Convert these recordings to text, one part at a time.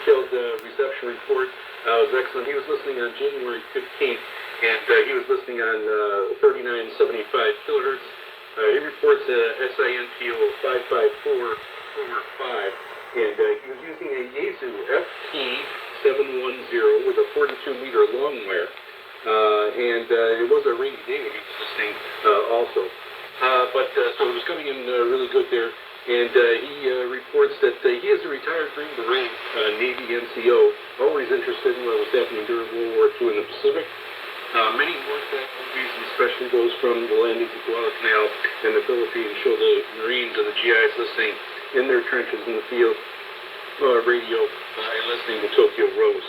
detailed reception report. It was excellent. He was listening on January 15th, and he was listening on 3975 kilohertz. He reports SINPO 55445, and he was using a Yaesu FT710 with a 42-meter long wire. And it was a rainy day when he was listening also. So it was coming in really good there. And he reports that he is a retired Green Beret, Navy NCO, always interested in what was happening during World War II in the Pacific. Many wartime movies, especially those from the landings at Guadalcanal and the Philippines, show the Marines and the GIs listening in their trenches in the field, radio, and listening to Tokyo Rose.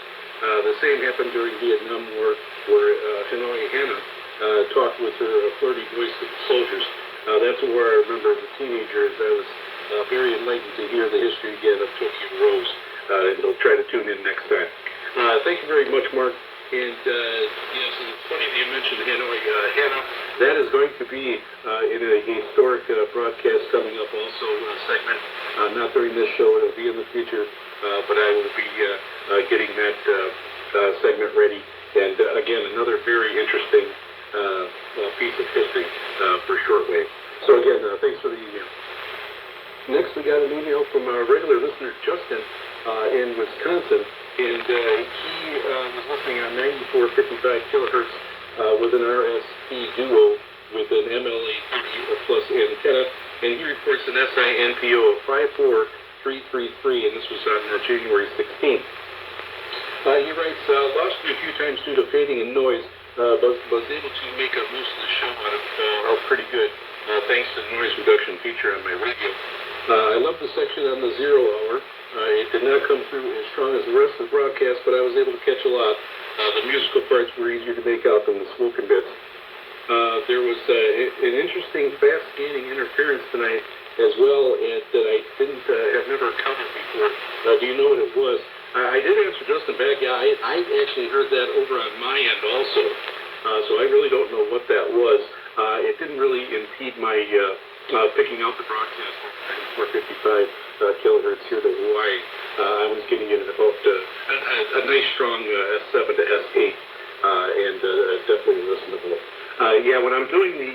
The same happened during Vietnam War, where Hanoi Hannah talked with her flirty voice to the soldiers. That's where I remember as a teenager, as I was very enlightened to hear the history again of Tokyo Rose. And I'll try to tune in next time. Thank you very much, Mark. And yes, it's funny that you mentioned Hanoi Hannah. That is going to be in a historic broadcast coming up also, segment. Not during this show, it'll be in the future. But I will be getting that segment ready. And again, another very interesting piece of history for shortwave. So again, thanks for the email. Next, we got an email from our regular listener, Justin, in Wisconsin. And he was listening on 9455 kilohertz with an RSP duo with an MLA 30 plus antenna. And he reports an SINPO of 54333, and this was on January 16th. He writes, lost you a few times due to fading and noise, but was able to make most of the show out pretty good, thanks to the noise reduction feature on my radio. I love the section on the 0 hour. It did not come through as strong as the rest of the broadcast, but I was able to catch a lot. The musical parts were easier to make out than the spoken bits. There was an interesting fast gaining interference tonight as well that I didn't have never encountered before. Do you know what it was? I did answer Justin back. Yeah, I actually heard that over on my end also. So I really don't know what that was. It didn't really impede my picking out the broadcast for 455 kilohertz here to Hawaii. I was getting it at about a nice strong S7 to S8 and definitely listenable. Yeah, when I'm doing the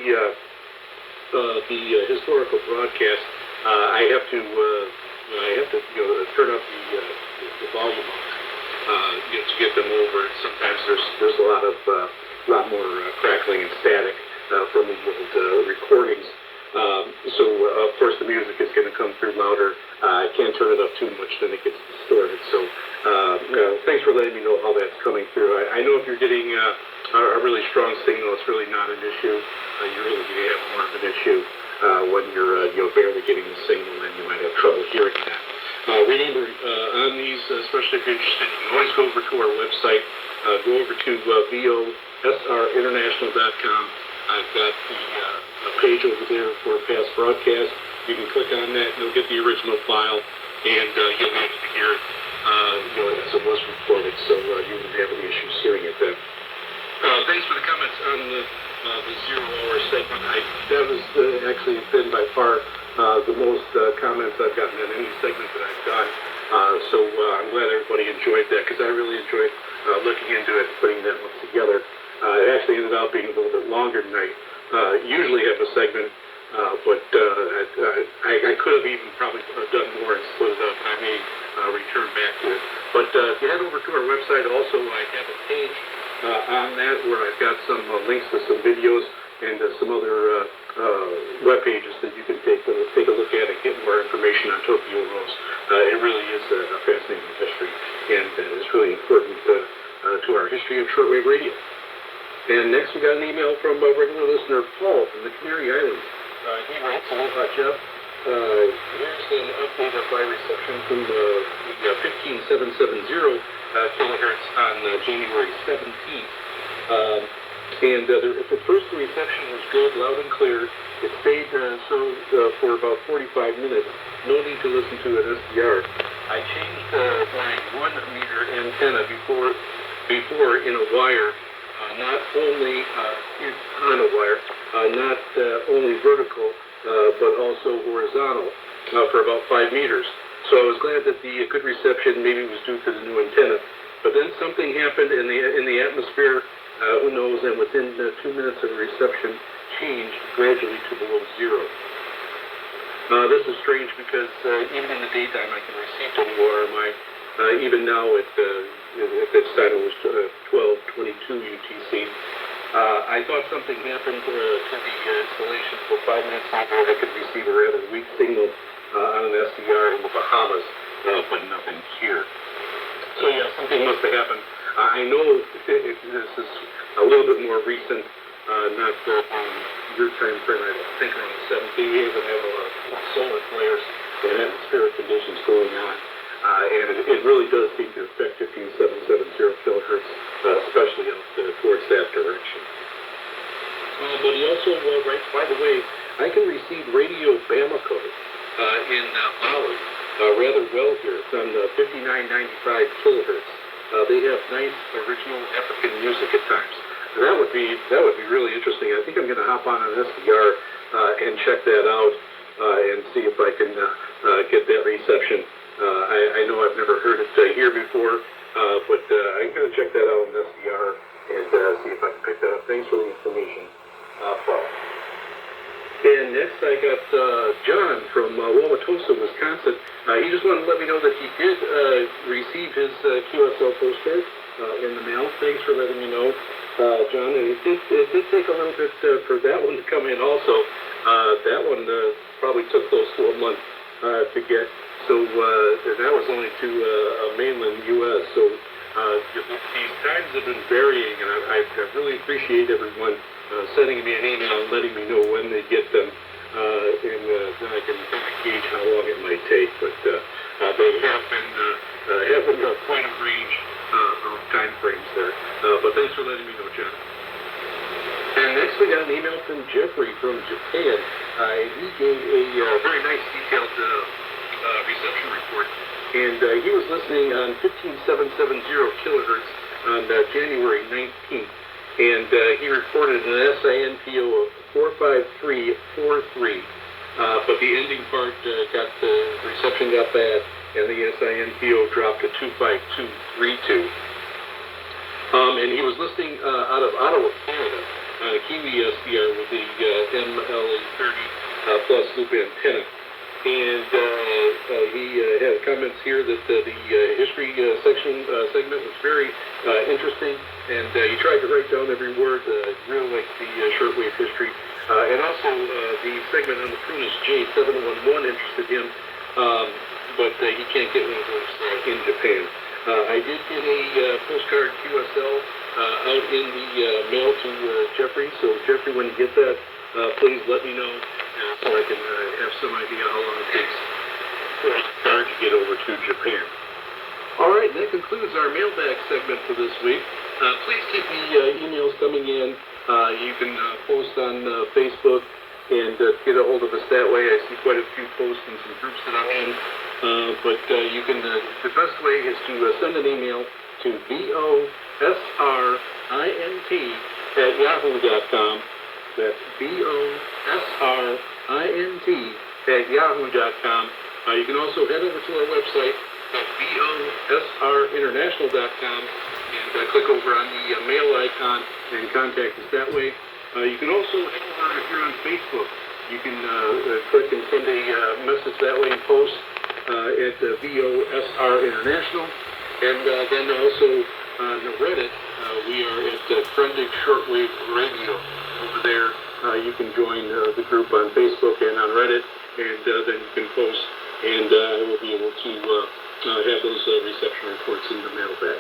historical broadcast, I have to turn up the volume to get them over. And sometimes there's a lot more crackling and static from the old recordings. So of course the music is going to come through louder. I can't turn it up too much, then it gets distorted. So thanks for letting me know how that's coming through. I know if you're getting a really strong signal, it's really not an issue. You really do have more of an issue when you're barely getting the signal, and you might have trouble hearing that. Remember, on these, especially if you're interested, you can always go over to our website. Go over to VOSRinternational.com. I've got a page over there for past broadcasts. You can click on that, and you'll get the original file, and you'll be able to hear it as it was recorded, so you wouldn't have any issues hearing it then. Thanks for the comments on the 0 hour segment. That was actually been by far the most comments I've gotten on any segment that I've done. So I'm glad everybody enjoyed that, because I really enjoyed looking into it and putting that one together. It actually ended up being a little bit longer than I usually have a segment, but I could have even probably done more and split it up. I may return back to it. But if you head over to our website also, I have a page on that where I've got some links to some videos and some other web pages that you can take a look at and get more information on Tokyo Rose. It really is a fascinating history, and it's really important to our history of shortwave radio. And next we got an email from a regular listener, Paul, from the Canary Islands. He writes, aloha, Jeff. Here's an update of my reception from the 15770 kilohertz on January 17th. And the first reception was good, loud and clear. It stayed for about 45 minutes. No need to listen to an SDR. I changed my 1 meter antenna before in a wire. Not only on a wire, not only vertical, but also horizontal for about 5 meters. So I was glad that the good reception maybe was due to the new antenna. But then something happened in the atmosphere, who knows, and within 2 minutes of reception changed gradually to below zero. This is strange because even in the daytime I can receive WRMI. Even now at this time it was 12:22 UTC. I thought something happened to the installation for 5 minutes before I could receive a rather weak signal on an SDR in the Bahamas, but nothing here. So yeah, something must have happened. I know this is a little bit more recent, not on your time frame. I think around the 7th. We even have a lot of solar flares and atmospheric conditions going on. And it really does seem to affect 15770 kilohertz, especially out towards that direction. But he also writes, by the way, I can receive Radio Bamako in Mali rather well here. It's on 5995 kilohertz. They have nice original African music at times. That would be really interesting. I think I'm going to hop on an SDR and check that out and see if I can get that reception. I know I've never heard it here before, but I'm going to check that out in SDR and see if I can pick that up. Thanks for the information, Paul. And next I got John from Wauwatosa, Wisconsin. He just wanted to let me know that he did receive his QSL postcard in the mail. Thanks for letting me know, John. And it did take a little bit for that one to come in also. That one probably took close to a month to get. So that was only to mainland U.S. So these times have been varying, and I really appreciate everyone sending me an email and letting me know when they get them, and then I can kind of gauge how long it might take. But they have been a point of range of time frames there. But thanks for letting me know, John. And next we got an email from Jeffrey from Japan. He gave a very nice detailed reception report, and he was listening on 15770 kilohertz on January 19th, and he reported an SINPO of 45343, but the ending part the reception got bad, and the SINPO dropped to 25232. And he was listening out of Ottawa, Canada, on a Kiwi SDR with the MLA30 plus loop antenna. And he had comments here that the history segment was very interesting, and he tried to write down every word. Really liked the shortwave history, and also the segment on the Prunus J711 interested him, but he can't get one of those in Japan. I did get a postcard QSL out in the mail to Jeffrey, so Jeffrey, when you get that, please let me know so I can have some idea how long it takes for the car to get over to Japan. All right, that concludes our mailbag segment for this week. Please keep the emails coming in. You can post on Facebook and get a hold of us that way. I see quite a few posts in some groups that I'm in. But you can, the best way is to send an email to VOSRINT@yahoo.com. That's VOSRINT@yahoo.com. You can also head over to our website at VOSRinternational.com and click over on the mail icon and contact us that way. You can also head over if you're on Facebook. You can click and send a message that way and post at VOSR International. And then also on Reddit, we are at Trending Shortwave Radio. Over there, you can join the group on Facebook and on Reddit, and then you can post, and I will be able to have those reception reports in the mailbag.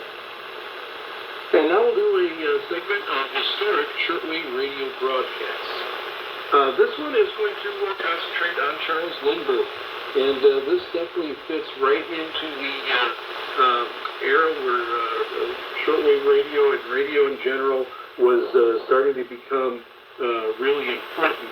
And now we'll do a segment of historic shortwave radio broadcasts. This one is going to concentrate on Charles Lindbergh, and this definitely fits right into the era where shortwave radio and radio in general was starting to become really important